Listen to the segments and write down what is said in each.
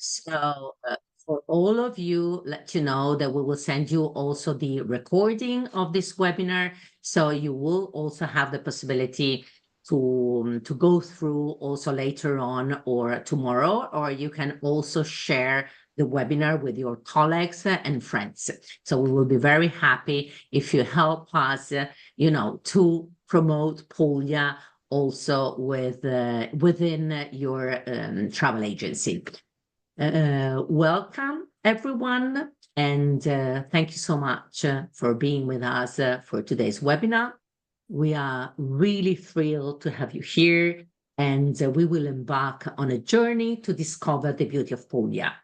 So for all of you, let you know that we will send you also the recording of this webinar. So you will also have the possibility to go through also later on or tomorrow, or you can also share the webinar with your colleagues and friends. So we will be very happy if you help us, to promote Puglia also within your travel agency. Welcome, everyone, and thank you so much for being with us for today's webinar. We are really thrilled to have you here, and we will embark on a journey to discover the beauty of Puglia,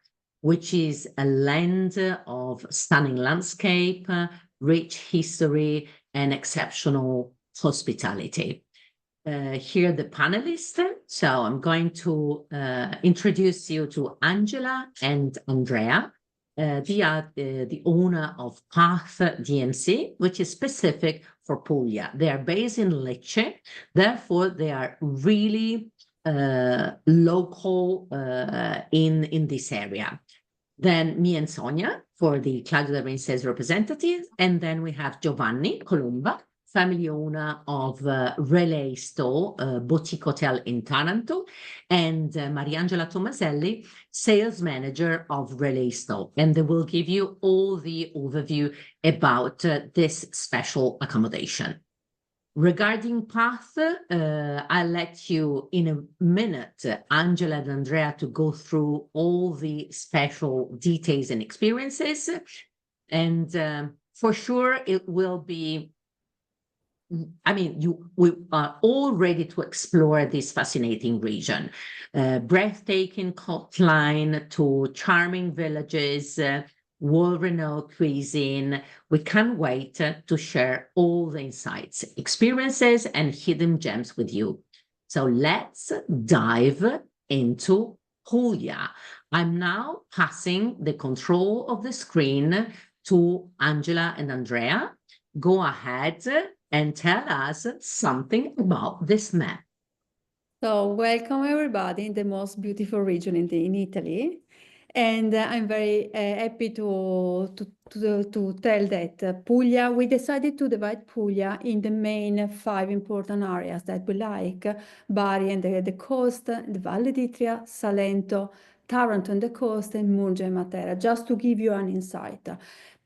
which is a land of stunning landscape, rich history, and exceptional hospitality. Here are the panelists. So I'm going to introduce you to Angela and Andrea. They are the owner of Path DMC, which is specific for Puglia. They are based in Lecce, therefore they are really local in this area. Then me and Sonia for the Claudio da Vincenzi representative, and then we have Giovanni Colomba, family owner of Relay Store, boutique hotel in Taranto, and Mariangela Tomaselli, sales manager of Relay Store. And they will give you all the overview about this special accommodation. Regarding Path, I'll let you in a minute, Angela and Andrea, to go through all the special details and experiences. And for sure, it will be we are all ready to explore this fascinating region, breathtaking coastline to charming villages, world-renowned cuisine. We can't wait to share all the insights, experiences, and hidden gems with you. So let's dive into Puglia. I'm now passing the control of the screen to Angela and Andrea. Go ahead and tell us something about this map. So welcome everybody in the most beautiful region in Italy. And I'm very happy to tell that Puglia, we decided to divide Puglia in the main 5 important areas that we like: Bari and the coast, the Valle d'Itria, Salento, Taranto and the coast, and Murgia and Matera, just to give you an insight.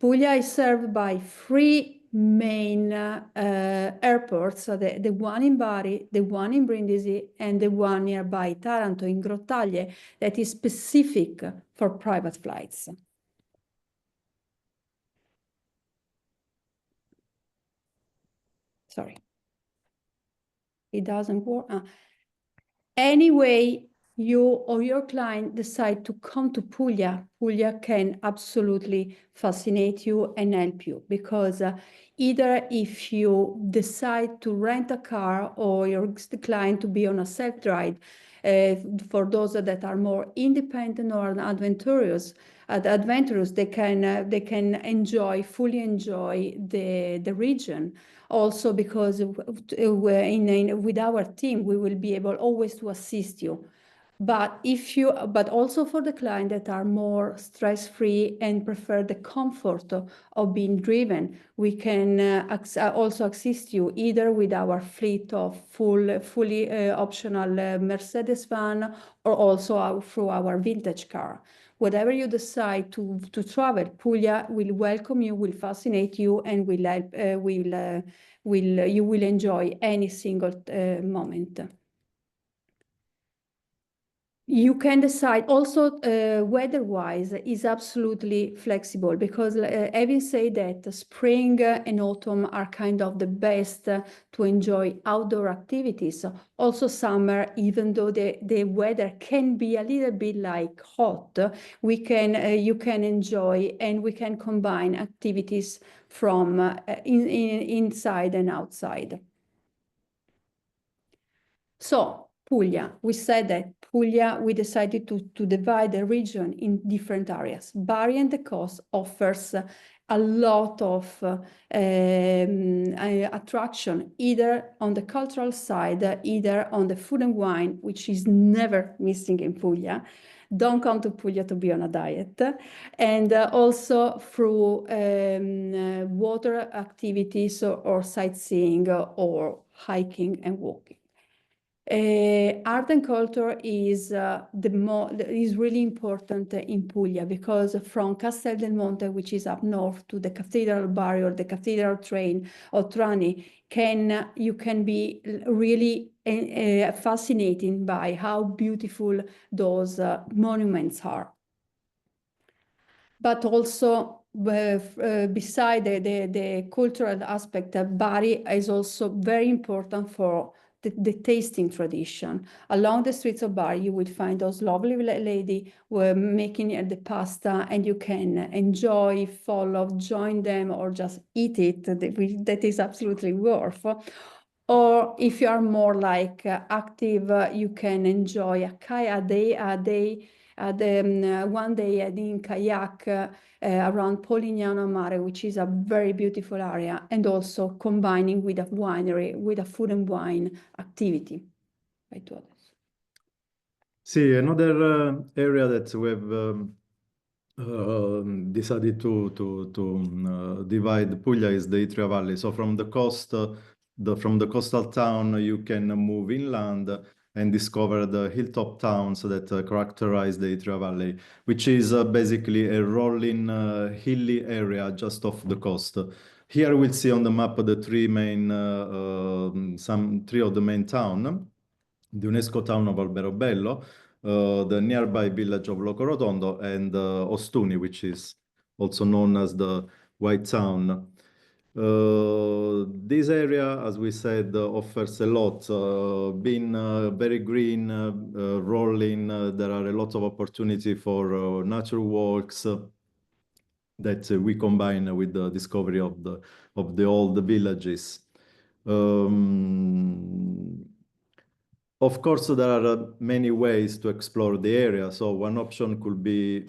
Puglia is served by 3 main airports, so the one in Bari, the one in Brindisi, and the one nearby Taranto in Grottaglie, that is specific for private flights. Sorry, it doesn't work. Anyway, you or your client decide to come to Puglia, Puglia can absolutely fascinate you and help you, because either if you decide to rent a car or your client to be on a self-drive, for those that are more independent or adventurous, they can fully enjoy the region. Also, because with our team, we will be able always to assist you. But also for the client that are more stress-free and prefer the comfort of being driven, we can also assist you either with our fleet of fully optional Mercedes van, or also through our vintage car. Whatever you decide to travel, Puglia will welcome you, will fascinate you, and you will enjoy any single moment. You can decide also weather-wise is absolutely flexible, because having said that, spring and autumn are kind of the best to enjoy outdoor activities. Also summer, even though the weather can be a little bit like hot, you can enjoy, and we can combine activities from inside and outside. So Puglia, we said that Puglia, we decided to divide the region in different areas. Bari and the coast offers a lot of attraction, either on the cultural side, either on the food and wine, which is never missing in Puglia. don't come to Puglia to be on a diet. And also through water activities or sightseeing or hiking and walking. Art and culture is is really important in Puglia, because from Castel del Monte, which is up north, to the Cathedral Barrio, the Cathedral train or Trani, you can be really fascinating by how beautiful those monuments are. But also, beside the cultural aspect, Bari is also very important for the tasting tradition. Along the streets of Bari, you will find those lovely lady were making the pasta, and you can enjoy, follow, join them, or just eat it. That is absolutely worth. Or if you are more like active, you can enjoy one day in kayak around Polignano Mare, which is a very beautiful area, and also combining with a winery, with a food and wine activity. Right to others. See, another area that we have decided to divide Puglia is the Itria Valley. So from the coast, from the coastal town, you can move inland and discover the hilltop towns that characterize the Itria Valley, which is basically a rolling hilly area just off the coast. Here we'll see on the map the three of the main town, the UNESCO town of Alberobello, the nearby village of Locorotondo, and Ostuni, which is also known as the White Town. This area, as we said, offers a lot. Being very green, rolling, there are a lot of opportunity for nature walks that we combine with the discovery of the old villages. Of course, there are many ways to explore the area. So one option could be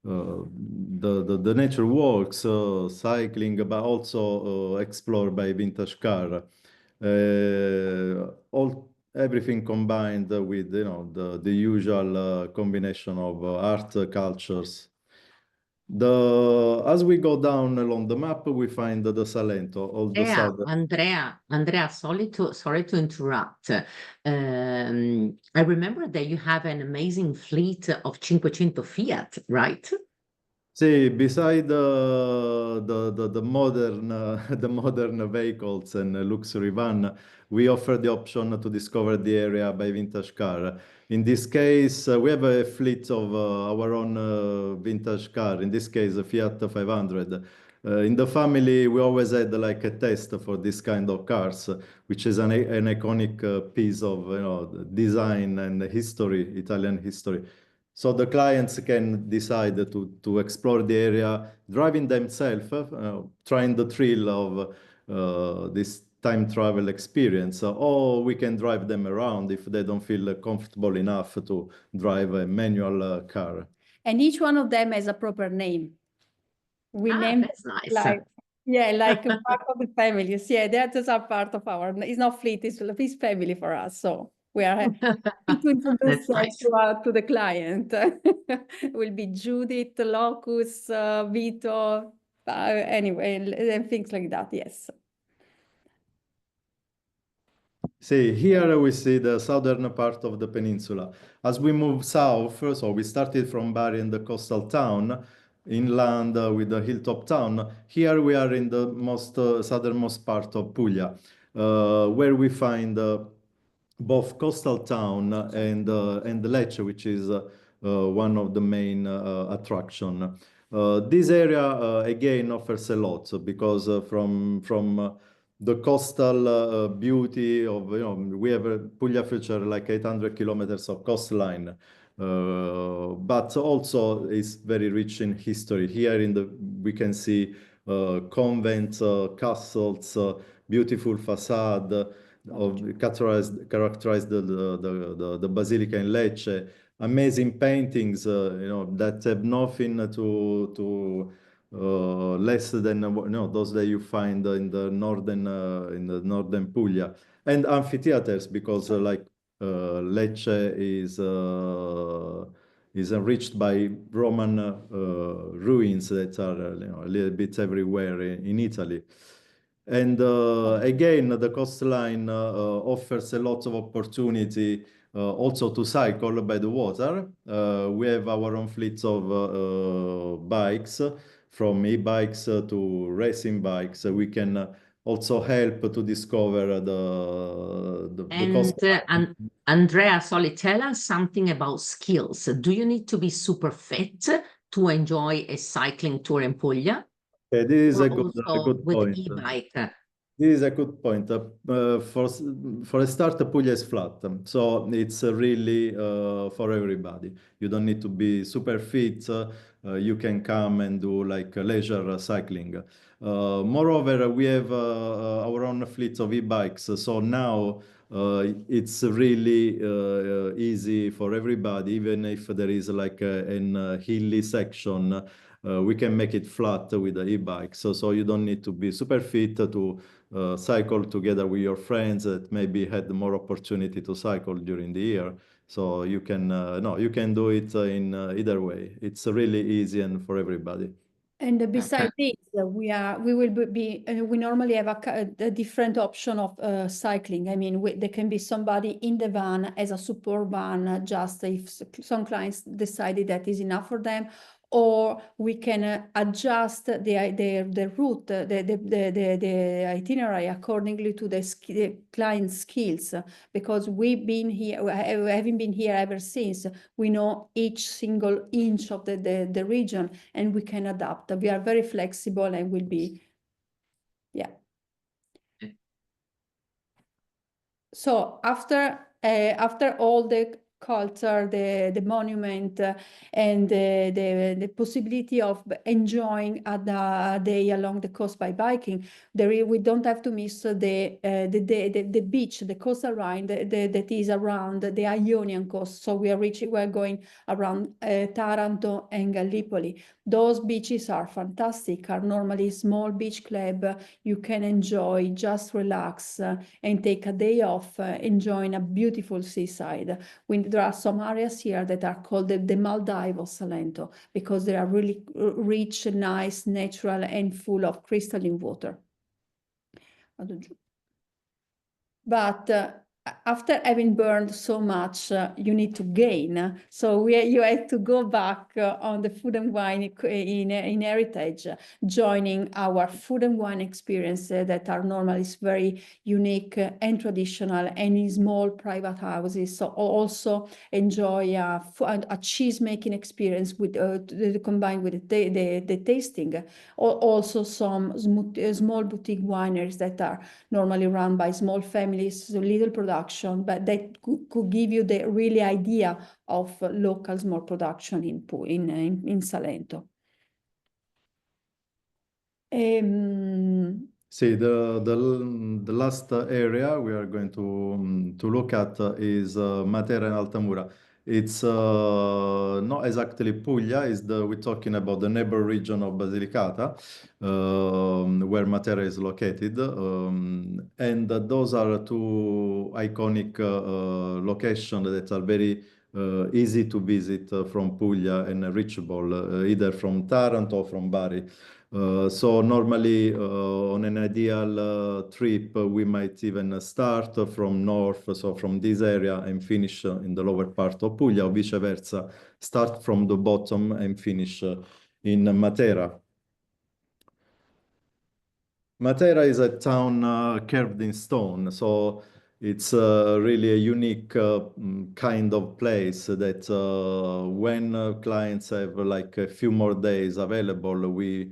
the nature walks, cycling, but also explore by vintage car. Everything combined with the usual combination of art cultures. As we go down along the map, we find the Salento, all the south. Andrea, sorry to interrupt. I remember that you have an amazing fleet of 500 Fiat, right? See, beside the modern the modern vehicles and luxury van, we offer the option to discover the area by vintage car. In this case, we have a fleet of our own vintage car. In this case, a Fiat 500. In the family, we always had like a test for this kind of cars, which is an iconic piece of design and history, Italian history. So the clients can decide to explore the area, driving themselves, trying the thrill of this time travel experience, or we can drive them around if they don't feel comfortable enough to drive a manual car. And each one of them has a proper name. We name That's nice. like a part of the family. Yeah, that is a part of our. It's not fleet; it's family for us. So we are happy to introduce nice. to the client. Will be Judith, Locus, Vito, anyway, and things like that. Yes. See, here we see the southern part of the peninsula. As we move south, so we started from Bari in the coastal town, inland with the hilltop town. Here we are in the most southernmost part of Puglia, where we find both coastal town and Lecce, which is one of the main attraction. This area again offers a lot because from the coastal beauty of we have a Puglia feature like 800 kilometers of coastline. But also it's very rich in history. Here we can see convents, castles, beautiful facade characterized the basilica in Lecce. Amazing paintings, that have nothing to less than those that you find in the northern Puglia, and amphitheaters because like Lecce is is enriched by Roman ruins that are a little bit everywhere in Italy. And again, the coastline offers a lot of opportunity also to cycle by the water. We have our own fleet of bikes, from e-bikes to racing bikes. We can also help to discover the coast. And Andrea Soli, tell us something about skills. Do you need to be super fit to enjoy a cycling tour in Puglia, This is or a also good with point. e-bike? This is a good point. For a start, Puglia is flat, so it's really for everybody. You don't need to be super fit. You can come and do like leisure cycling. Moreover, we have our own fleet of e-bikes, so now it's really easy for everybody, even if there is like an hilly section. We can make it flat with the e-bike, so you don't need to be super fit to cycle together with your friends that maybe had more opportunity to cycle during the year. So you can no, you can do it in either way. It's really easy and for everybody. And besides this, we normally have a different option of cycling. I mean, there can be somebody in the van as a support van, just if some clients decided that is enough for them, or we can adjust the route, the itinerary accordingly to the client's skills, because we've been here, having been here ever since, we know each single inch of the region, and we can adapt. We are very flexible and will be, yeah. So after all the culture, the monument, and the possibility of enjoying a day along the coast by biking, we don't have to miss the beach, the coastal line that is around the Ionian coast. So we're going around Taranto and Gallipoli. Those beaches are fantastic, are normally small beach club. You can enjoy, just relax and take a day off, enjoying a beautiful seaside. There are some areas here that are called the Maldives of Salento, because they are really rich, nice, natural, and full of crystalline water. But after having burned so much, you need to gain. So you had to go back on the food and wine in heritage, joining our food and wine experience that are normally very unique and traditional, and in small private houses. So also enjoy a cheese making experience with combined with the tasting. Also some small boutique wineries that are normally run by small families, so little production, but that could give you the really idea of local small production in Salento. See, the last area we are going to look at is Matera and Altamura. It's not exactly Puglia. We're talking about the neighbor region of Basilicata, where Matera is located, and those are two iconic locations that are very easy to visit from Puglia and reachable either from Taranto or from Bari. So normally on an ideal trip, we might even start from north, so from this area, and finish in the lower part of Puglia, or vice versa, start from the bottom and finish in Matera. Matera is a town carved in stone, so it's really a unique kind of place that when clients have like a few more days available, we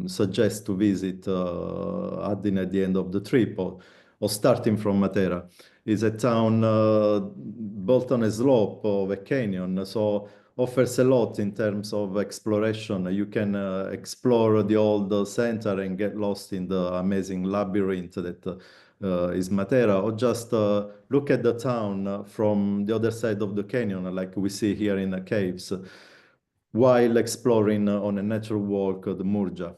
suggest to visit at the end of the trip, or starting from Matera. It's a town built on a slope of a canyon, so offers a lot in terms of exploration. You can explore the old center and get lost in the amazing labyrinth that is Matera, or just look at the town from the other side of the canyon, like we see here in the caves, while exploring on a natural walk, the Murgia.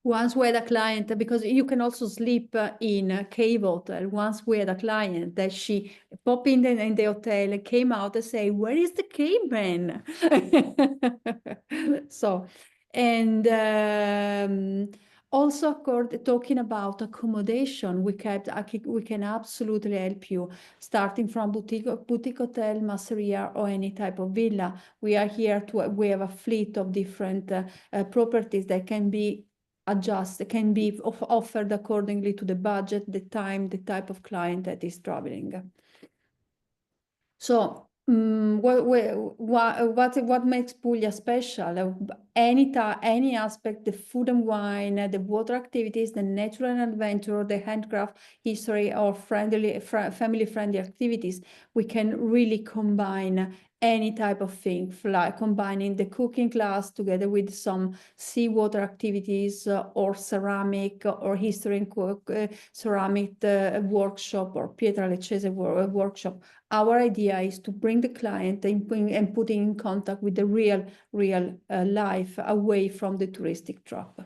Once we had a client, because you can also sleep in a cave hotel. Once we had a client that she popped in the hotel, came out and say, "Where is the caveman?" So, and also talking about accommodation, we can absolutely help you, starting from boutique hotel, masseria, or any type of villa. We are here we have a fleet of different properties that can be can be offered accordingly to the budget, the time, the type of client that is traveling. So what makes Puglia special? Any aspect, the food and wine, the water activities, the natural adventure, the handcraft, history, or family-friendly activities, we can really combine any type of thing, like combining the cooking class together with some seawater activities or ceramic or history and ceramic workshop or pietra leccese workshop. Our idea is to bring the client and put in contact with the real life away from the touristic trap.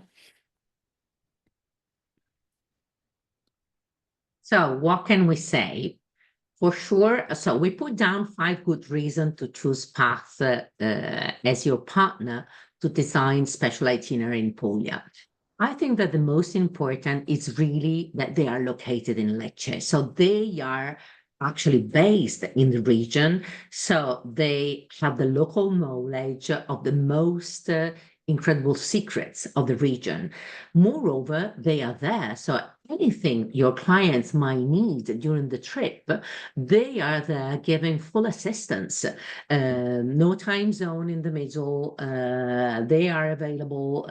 So what can we say? For sure, so we put down 5 good reasons to choose Path as your partner to design special itinerary in Puglia. I think that the most important is really that they are located in Lecce. So they are actually based in the region. So they have the local knowledge of the most incredible secrets of the region. Moreover, they are there. So anything your clients might need during the trip, they are there giving full assistance. No time zone in the middle. They are available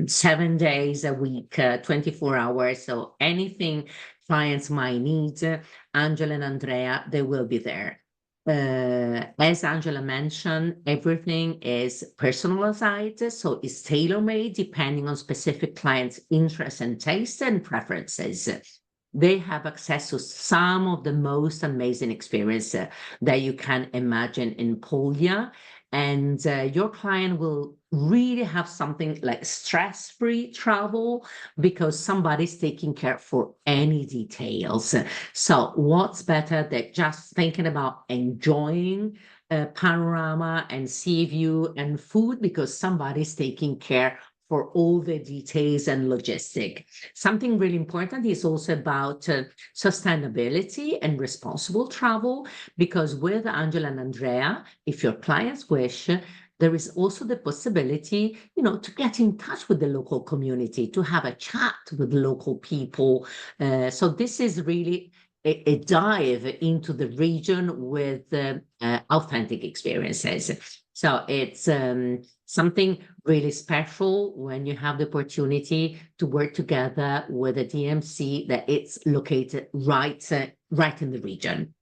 7 days a week, 24 hours. So anything clients might need, Angela and Andrea, they will be there. As Angela mentioned, everything is personalized, so it's tailor-made depending on specific clients' interests and tastes and preferences. They have access to some of the most amazing experiences that you can imagine in Puglia, and your client will really have something like stress-free travel because somebody's taking care for any details. So what's better than just thinking about enjoying panorama and sea view and food because somebody's taking care for all the details and logistic. Something really important is also about sustainability and responsible travel, because with Angela and Andrea, if your clients wish, there is also the possibility, to get in touch with the local community, to have a chat with local people. So this is really a dive into the region with authentic experiences. So it's something really special when you have the opportunity to work together with a DMC that it's located right in the region.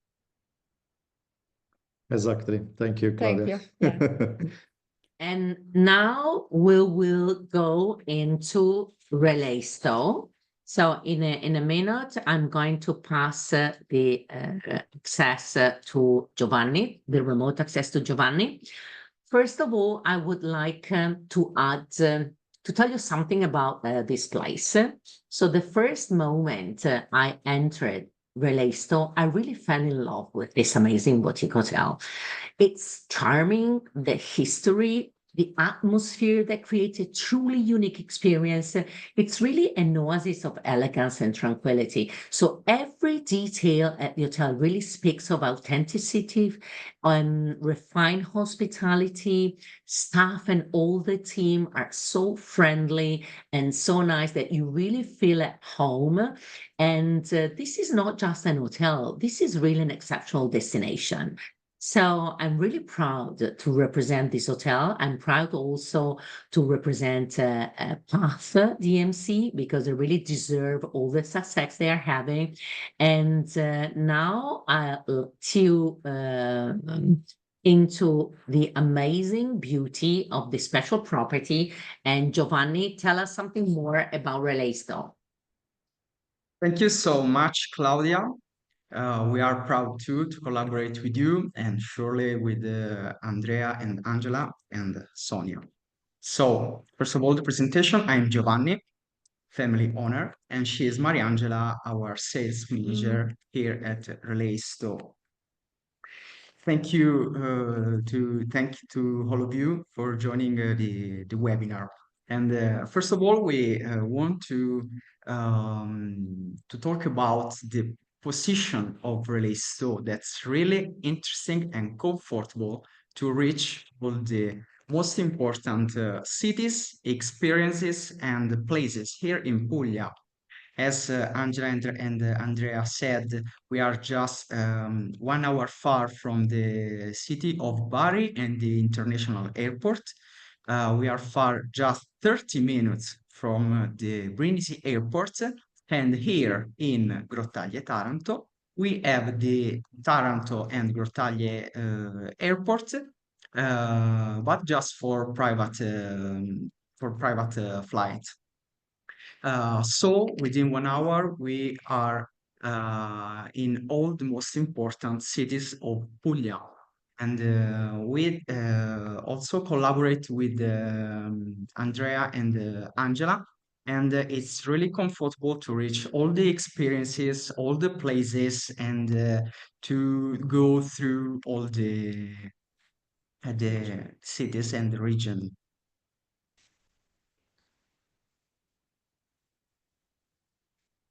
Exactly. Thank you, Claudia. Thank you. And now we will go into Relay-Sto. So in a minute, I'm going to pass the access to Giovanni, the remote access to Giovanni. First of all, I would like to add, to tell you something about this place. So the first moment I entered Relay-Sto, I really fell in love with this amazing boutique hotel. It's charming, the history, the atmosphere that creates a truly unique experience. It's really an oasis of elegance and tranquility. So every detail at the hotel really speaks of authenticity, refined hospitality. Staff and all the team are so friendly and so nice that you really feel at home. And this is not just an hotel. This is really an exceptional destination. So I'm really proud to represent this hotel. I'm proud also to represent Path DMC because they really deserve all the success they are having. And now into the amazing beauty of the special property. And Giovanni, tell us something more about Relay-Sto. Thank you so much, Claudia. We are proud to collaborate with you and surely with Andrea and Angela and Sonia. So, first of all, the presentation, I'm Giovanni. family owner, and she is Mariangela, our sales manager here at Relay Store. Thank you to all of you for joining the webinar. And first of all, we want to talk about the position of Relay Store that's really interesting and comfortable to reach all the most important cities, experiences, and places here in Puglia. As Angela and Andrea said, we are just 1 hour far from the city of Bari and the international airport. We are far just 30 minutes from the Brindisi airport. And here in Grottaglie, Taranto, we have the Taranto and Grottaglie airport, but just for private flights. So within 1 hour, we are in all the most important cities of Puglia. And we also collaborate with Andrea and Angela. And it's really comfortable to reach all the experiences, all the places, and to go through all the cities and the region.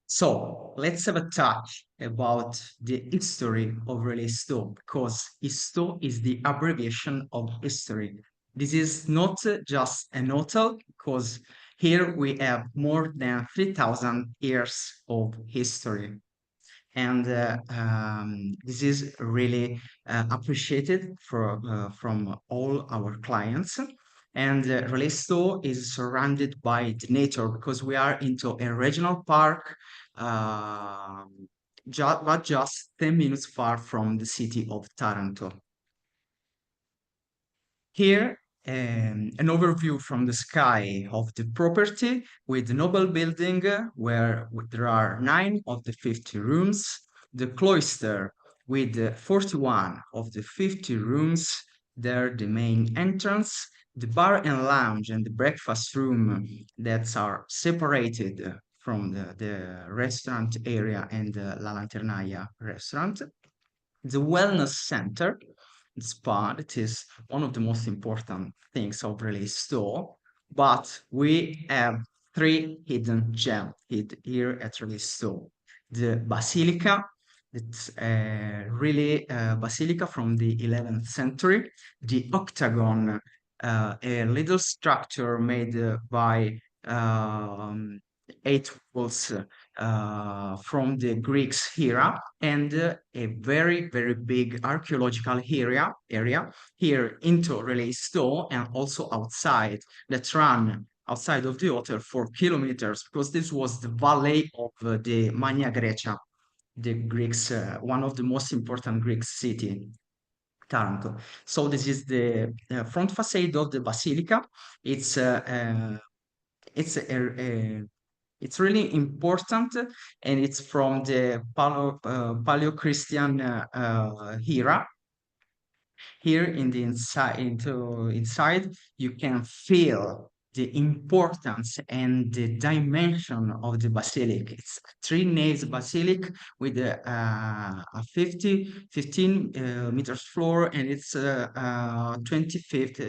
So let's have a touch about the history of Relay Store, because Histo is the abbreviation of history. This is not just an hotel, because here we have more than 3,000 years of history. And this is really appreciated from all our clients. And Relay Store is surrounded by the nature because we are into a regional park, but just 10 minutes far from the city of Taranto. Here, an overview from the sky of the property with the noble building where there are 9 of the 50 rooms, the cloister with 41 of the 50 rooms, there the main entrance, the bar and lounge and the breakfast room that are separated from the restaurant area and the La Lanternaia restaurant, the wellness center, the spa, it is one of the most important things of Relay Store, but we have 3 hidden gems here at Relay Store. The Basilica, it's really basilica from the 11th century, the octagon, a little structure made by 8 walls from the Greeks era, and a very, very big archaeological area here into Relay Store and also outside that run outside of the hotel for kilometers, because this was the valley of the Magna Grecia, the Greeks, one of the most important Greek city. Taranto. So this is the front facade of the basilica. It's it's really important, and it's from the Paleo-Christian era. Here in the inside, you can feel the importance and the dimension of the basilica. It's 3 naves basilic with a 15 meters floor, and it's 25th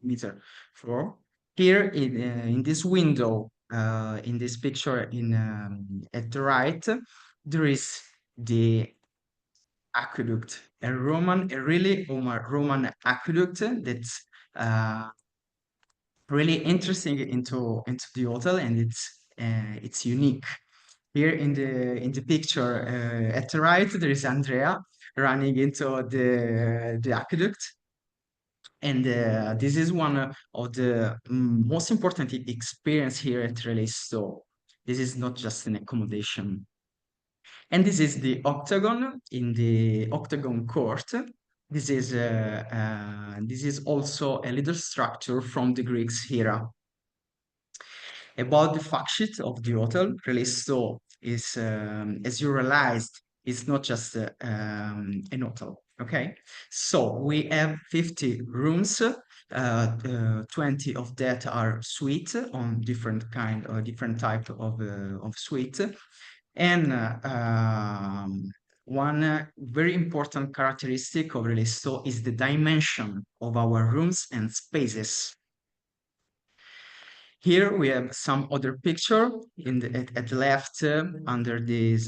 meter floor. Here in this window, in this picture at the right, there is the aqueduct, a really Roman aqueduct that's really interesting into the hotel, and it's unique. Here in the picture at the right, there is Andrea running into the aqueduct. And this is one of the most important experience here at Relay Store. This is not just an accommodation. And this is the octagon in the octagon court. This is also a little structure from the Greeks era. About the fact sheet of the hotel, Relay Store is, as you realized, it's not just an hotel. Okay, so we have 50 rooms, 20 of that are suite on different kind or different type of suite. And one very important characteristic of Relay Store is the dimension of our rooms and spaces. Here we have some other picture at the left under this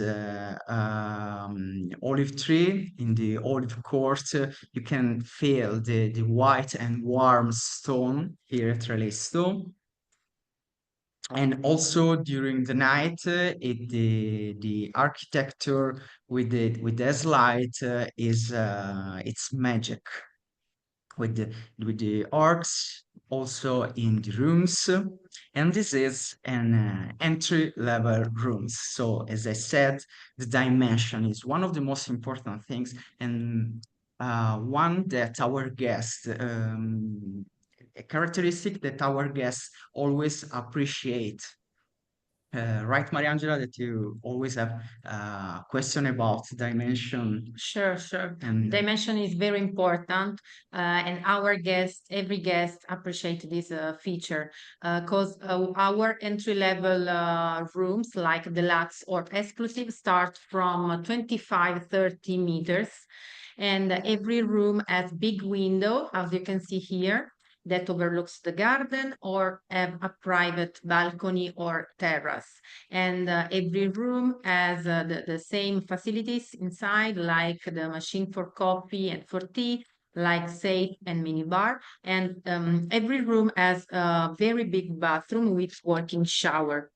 olive tree in the olive court. You can feel the white and warm stone here at Relay Stone. And also during the night, the architecture with the light is it's magic with the arcs also in the rooms, and this is an entry level rooms. So as I said, the dimension is one of the most important things, and one that our guests a characteristic that our guests always appreciate. Right, Mariangela, that you always have a question about dimension. Sure, sure. And Dimension is very important, and our guests, every guest, appreciate this feature because our entry-level rooms, like deluxe or exclusive, start from 25-30 meters, and every room has big window, as you can see here, that overlooks the garden or have a private balcony or terrace. And every room has the same facilities inside, like the machine for coffee and for tea, like safe and minibar. And every room has a very big bathroom with working shower.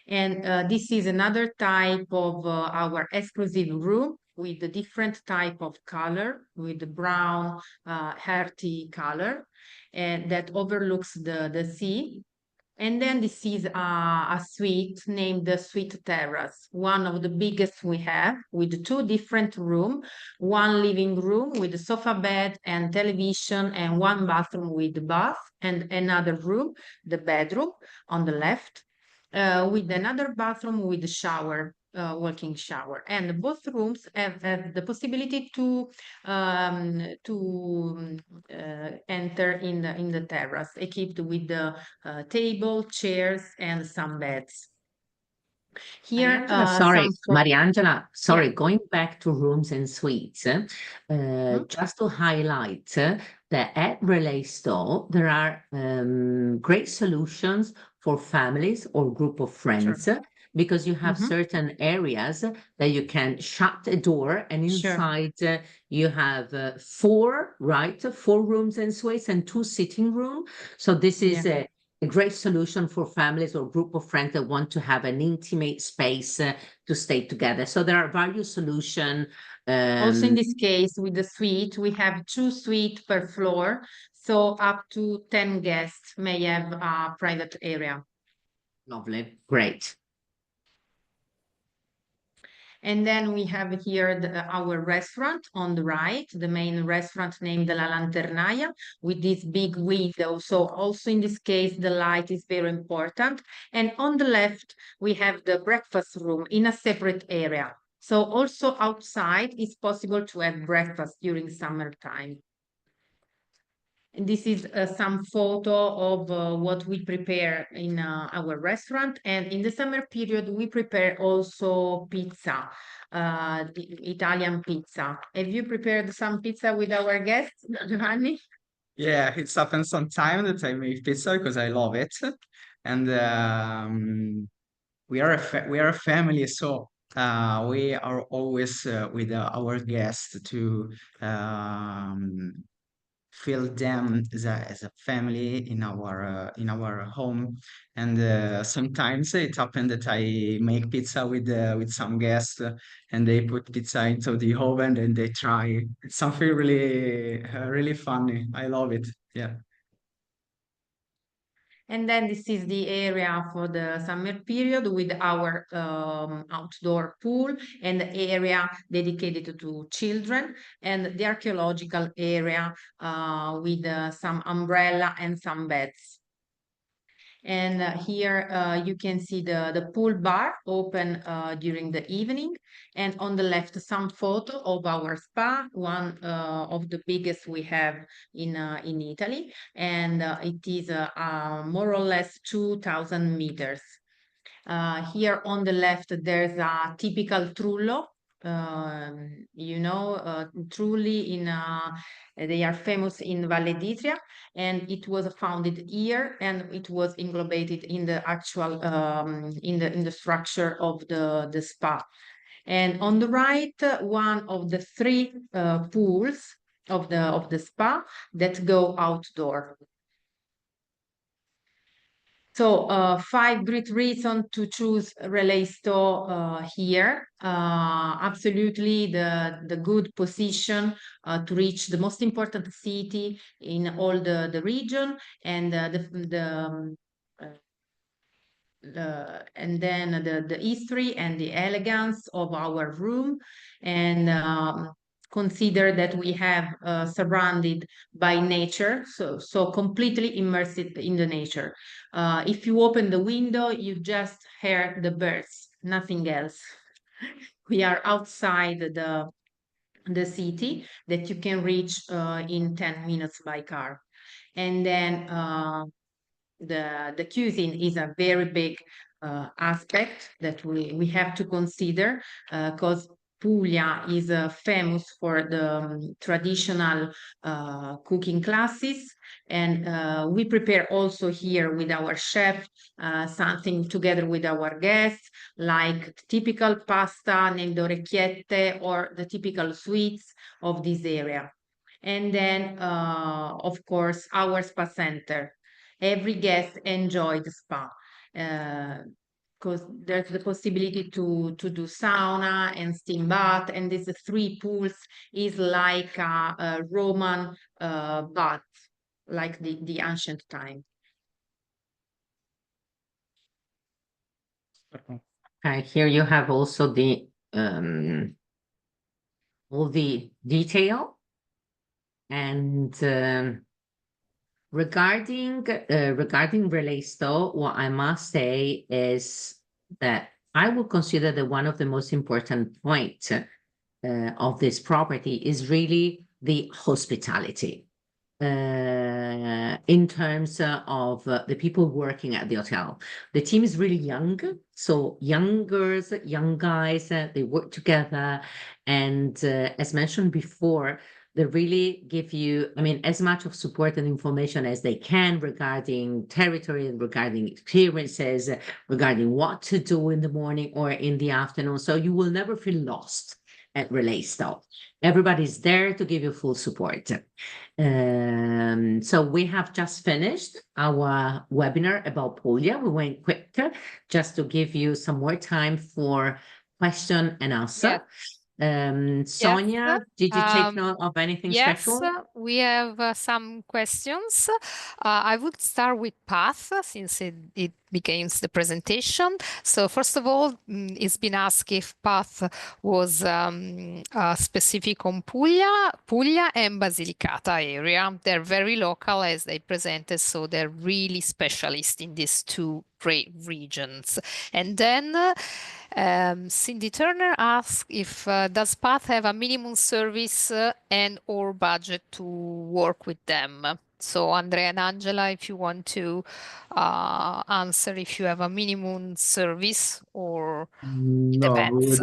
And this is another type of our exclusive room with a different type of color, with the brown, hearty color, and that overlooks the sea. And then this is a suite named the Suite Terrace, one of the biggest we have, with two different rooms, one living room with a sofa bed and television, and one bathroom with bath, and another room, the bedroom on the left, with another bathroom with a shower, walking shower. And both rooms have the possibility to enter in the terrace, equipped with the table, chairs, and some beds. Here, Mariangela, sorry, Yeah. going back to rooms and suites, just to highlight that at Relay Store, there are great solutions for families or group of friends because you have certain areas that you can shut the door and inside you have four rooms and suites and two sitting rooms. So this is a great solution for families or group of friends that want to have an intimate space to stay together. So there are various solutions. Also in this case, with the suite, we have 2 suites per floor. So up to 10 guests may have a private area. Lovely, great. And then we have here our restaurant on the right, the main restaurant named La Lanternaia, with this big window. So also in this case, the light is very important. And on the left, we have the breakfast room in a separate area. So also outside, it's possible to have breakfast during summertime. And this is some photo of what we prepare in our restaurant. And in the summer period, we prepare also pizza, the Italian pizza. Have you prepared some pizza with our guests, Giovanni? yeah, it's happened sometime that I make pizza because I love it, and we are a family, so we are always with our guests to feel them as a family in our home. And sometimes it happened that I make pizza with some guests, and they put pizza into the oven and they try. It's something really funny. I love it. Yeah. And then this is the area for the summer period with our outdoor pool and the area dedicated to children, and the archaeological area with some umbrella and some beds. And here you can see the pool bar open during the evening. And on the left, some photo of our spa, one of the biggest we have in Italy. And it is more or less 2,000 meters. Here on the left, there's a typical trullo. Truly they are famous in Valle d'Itria, and it was founded here, and it was englobated in the actual in the structure of the spa. And on the right, one of the three pools of the spa that go outdoor. So 5 great reasons to choose Relay here. Absolutely the good position to reach the most important city in all the region, and and then the history and the elegance of our room, and consider that we have surrounded by nature, so completely immersed in the nature. If you open the window, you just hear the birds, nothing else. We are outside the city that you can reach in 10 minutes by car. And then the cuisine is a very big aspect that we have to consider, because Puglia is famous for the traditional cooking classes, and we prepare also here with our chef something together with our guests, like typical pasta named orecchiette, or the typical sweets of this area. And then, of course, our spa center. Every guest enjoy the spa, because there's the possibility to do sauna and steam bath, and these 3 pools is like a Roman bath, like the ancient time. Here you have also the all the detail, and regarding Relay Store, what I must say is that I would consider that one of the most important points of this property is really the hospitality. In terms of the people working at the hotel. The team is really young, so young girls, young guys, they work together, and as mentioned before, they really give you, I mean, as much of support and information as they can regarding territory and regarding experiences, regarding what to do in the morning or in the afternoon. So you will never feel lost at Relay Store. Everybody's there to give you full support. So we have just finished our webinar about Puglia. We went quick just to give you some more time for question and answer. Sonia, did you take note of anything special? Yes, we have some questions. I would start with path, since it begins the presentation. So first of all, it's been asked if path was specific on Puglia and Basilicata area. They're very local, as they presented, so they're really specialists in these two regions. And then Cindy Turner asked if does Path have a minimum service and or budget to work with them? So Andrea and Angela, if you want to answer if you have a minimum service or it depends.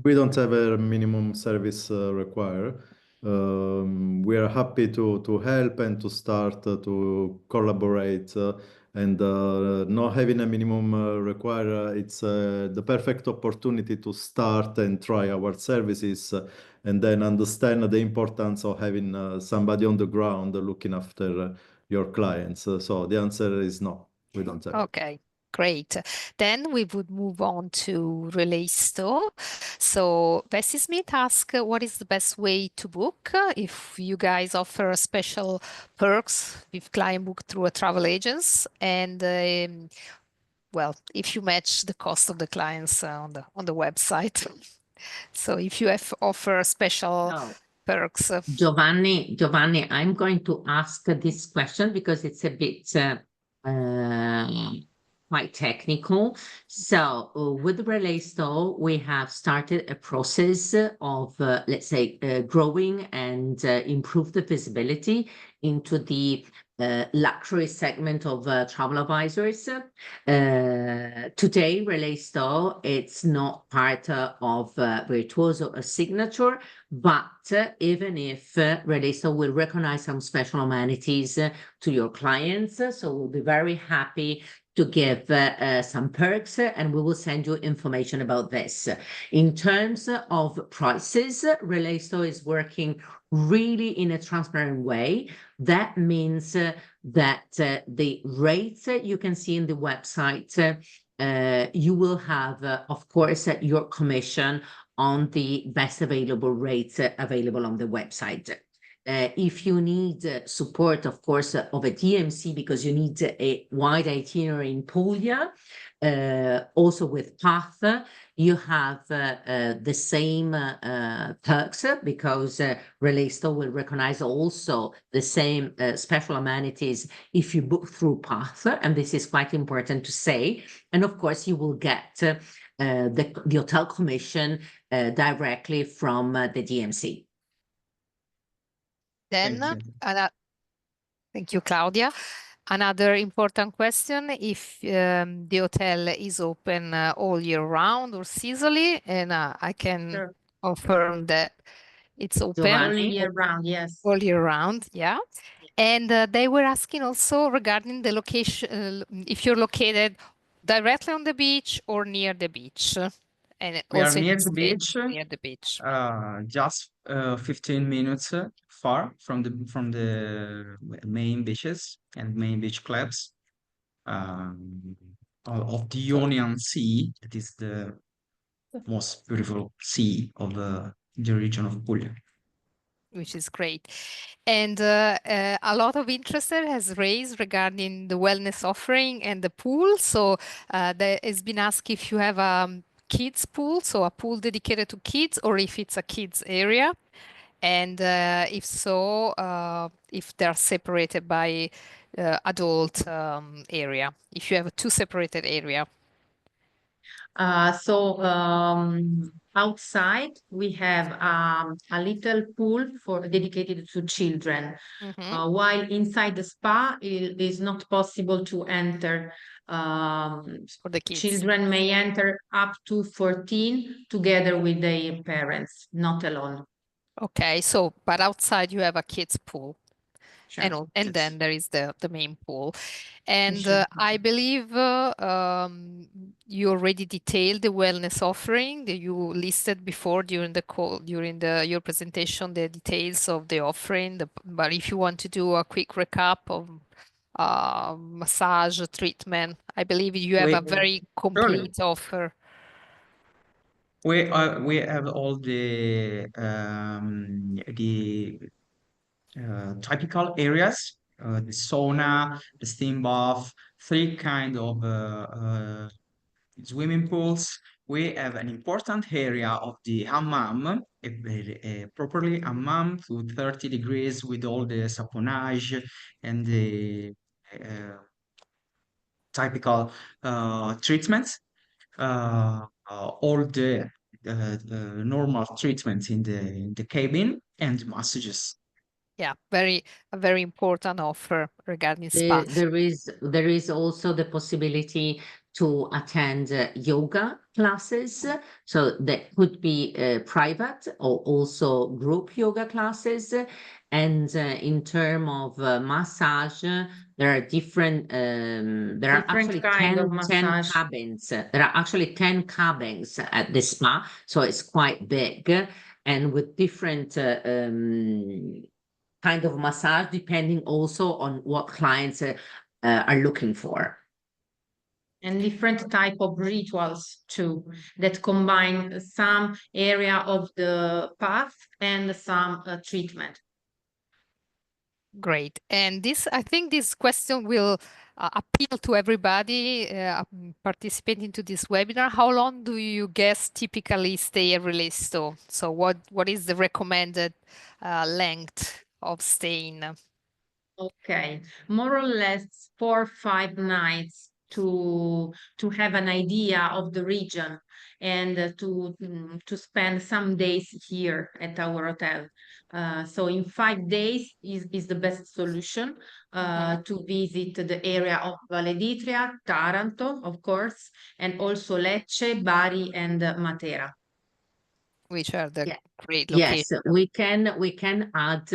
We don't have a minimum service required. We are happy to help and to start to collaborate, and not having a minimum required, it's the perfect opportunity to start and try our services, and then understand the importance of having somebody on the ground looking after your clients. So the answer is no, we don't have. Okay. Great. Then we would move on to Relay Store. So Bessie Smith asked, what is the best way to book? If you guys offer special perks if client book through a travel agents, and well, if you match the cost of the clients on the website. So if you offer special perks. Giovanni, I'm going to ask this question because it's a bit quite technical. So with Relay Store, we have started a process of, let's say, growing and improve the visibility into the luxury segment of travel advisors. Today, Relay Store, it's not part of Virtuoso or Signature, but even if Relay Store will recognize some special amenities to your clients, so we'll be very happy to give some perks, and we will send you information about this. In terms of prices, Relay Store is working really in a transparent way. That means that the rates you can see in the website, you will have, of course, your commission on the best available rates available on the website. If you need support, of course, of a DMC because you need a wide itinerary in Puglia, also with Path, you have the same perks because Relay Store will recognize also the same special amenities if you book through Path, and this is quite important to say. And of course, you will get the hotel commission directly from the DMC. Then, Thank you. thank you, Claudia. Another important question, if the hotel is open all year round or seasonally, and I can Sure. confirm that it's open All Giovanni? year round, yes. all year round, yeah. And they were asking also regarding the location, if you're located directly on the beach or near the beach. And We are also in near this the case, beach, near the beach. just 15 minutes far from the main beaches and main beach clubs of the Ionian Sea. That is the most beautiful sea of the region of Puglia. Which is great. And a lot of interest has raised regarding the wellness offering and the pool. So there has been asked if you have a kids pool, so a pool dedicated to kids, or if it's a kids area. And if so, if they're separated by adult area, if you have two separated area. Outside we have a little pool dedicated to children, Mhm. while inside the spa it is not possible to enter. For the kids. Children may enter up to 14 together with their parents, not alone. Okay, so but outside you have a kids pool. Sure. And Yes. then there is the main pool. And Sure. I believe you already detailed the wellness offering that you listed before during the call, during your presentation, the details of the offering. But if you want to do a quick recap of massage treatment, I believe you have a very complete offer. We have all the typical areas, the sauna, the steam bath, three kind of swimming pools. We have an important area of the hammam, a properly hammam to 30 degrees with all the saponage and the typical treatments. All the normal treatments in the cabin and massages. Yeah, a very important offer regarding spa. There is also the possibility to attend yoga classes. So that could be private or also group yoga classes. And in terms of massage, there are different, there are Different actually kind of 10 massage. cabins. There are actually 10 cabins at the spa. So it's quite big and with different kind of massage, depending also on what clients are looking for. And different type of rituals too, that combine some area of the path and some treatment. Great. And I think this question will appeal to everybody participating to this webinar. How long do you guess typically stay at Relay Store? So what is the recommended length of staying? Okay, more or less 4 or 5 nights to have an idea of the region and to spend some days here at our hotel. So in 5 days is the best solution to visit the area of Valle d'Itria, Taranto, of course, and also Lecce, Bari, and Matera. Which are the Yeah. great Yes, locations. we can add,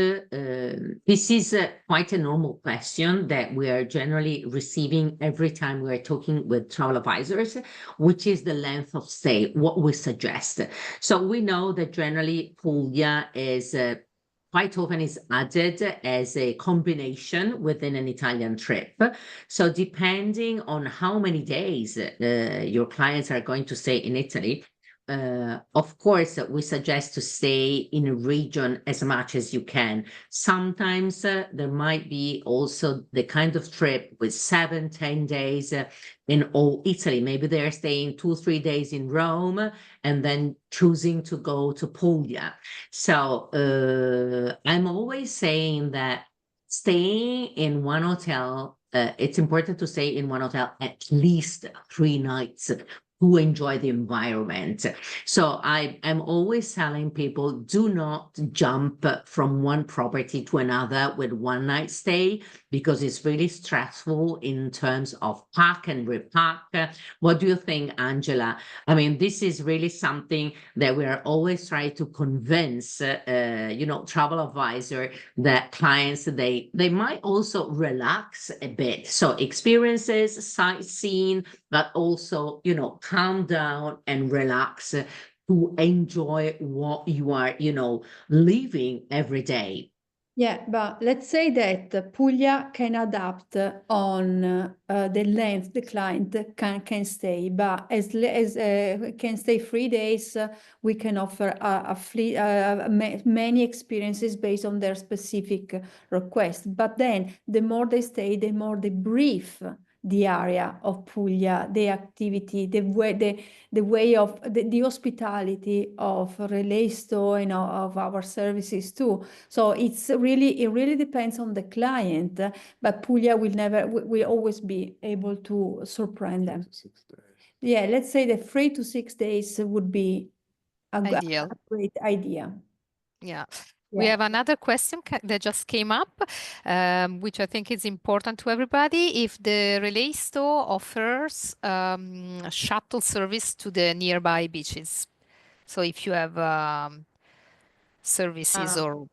this is quite a normal question that we are generally receiving every time we are talking with travel advisors, which is the length of stay, what we suggest. So we know that generally Puglia is quite often is added as a combination within an Italian trip. So depending on how many days your clients are going to stay in Italy, of course, we suggest to stay in a region as much as you can. Sometimes there might be also the kind of trip with 7, 10 days in all Italy. Maybe they're staying 2, 3 days in Rome and then choosing to go to Puglia. So I'm always saying that staying in one hotel, it's important to stay in one hotel at least 3 nights to enjoy the environment. So I'm always telling people, do not jump from one property to another with one night stay, because it's really stressful in terms of pack and repack. What do you think, Angela? I mean, this is really something that we are always trying to convince, travel advisor that clients, they might also relax a bit. So experiences, sightseeing, but also, calm down and relax to enjoy what you are, living every day. Yeah, but let's say that Puglia can adapt on the length the client can stay, but as can stay 3 days, we can offer many experiences based on their specific request. But then the more they stay, the more they brief the area of Puglia, the activity, the way of the hospitality of Relaisto and of our services too. So it really depends on the client, but Puglia will always be able to surprise them. Yeah, let's say that 3 to 6 days would be a great idea. Yeah. We have another question that just came up, which I think is important to everybody. If the Relaisto offers shuttle service to the nearby beaches. So if you have services or...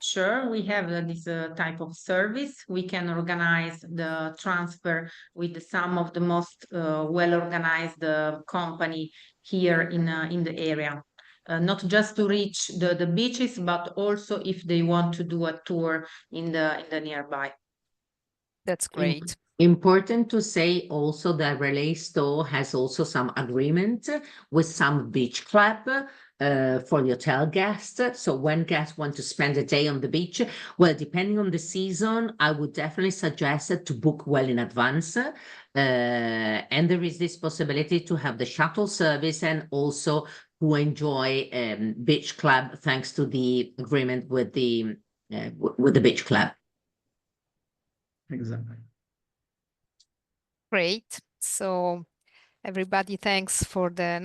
Sure, we have this type of service. We can organize the transfer with some of the most well-organized company here in the area. Not just to reach the beaches, but also if they want to do a tour in the nearby. That's great. Important to say also that Relaisto has also some agreement with some beach club for the hotel guests. So when guests want to spend a day on the beach, well, depending on the season, I would definitely suggest to book well in advance. And there is this possibility to have the shuttle service and also to enjoy beach club thanks to the agreement with the beach club. Exactly. Great. So everybody, thanks for the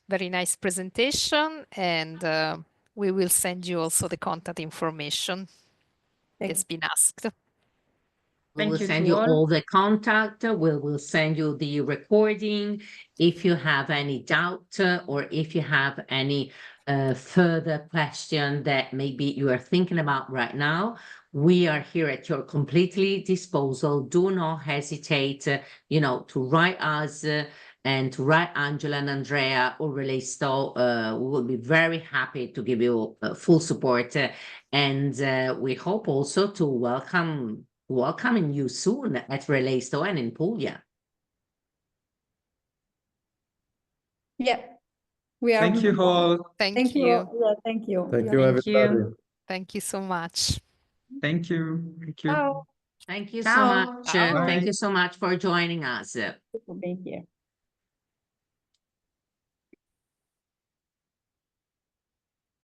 very nice presentation, and we will send you also the contact information that's been asked. We will Thank you send to you all. all the contact. We will send you the recording. If you have any doubt or if you have any further question that maybe you are thinking about right now, we are here at your completely disposal. Do not hesitate, to write us and to write Angela and Andrea or Relaisto. We will be very happy to give you full support. And we hope also to welcoming you soon at Relaisto and in Puglia. Yeah, we are. Thank you all. Thank you. Yeah, thank you. Thank you, everybody. Thank you so much. Thank you. Thank you. Ciao. Thank you so Ciao. much. Ciao. Thank you so much for joining us. For being here.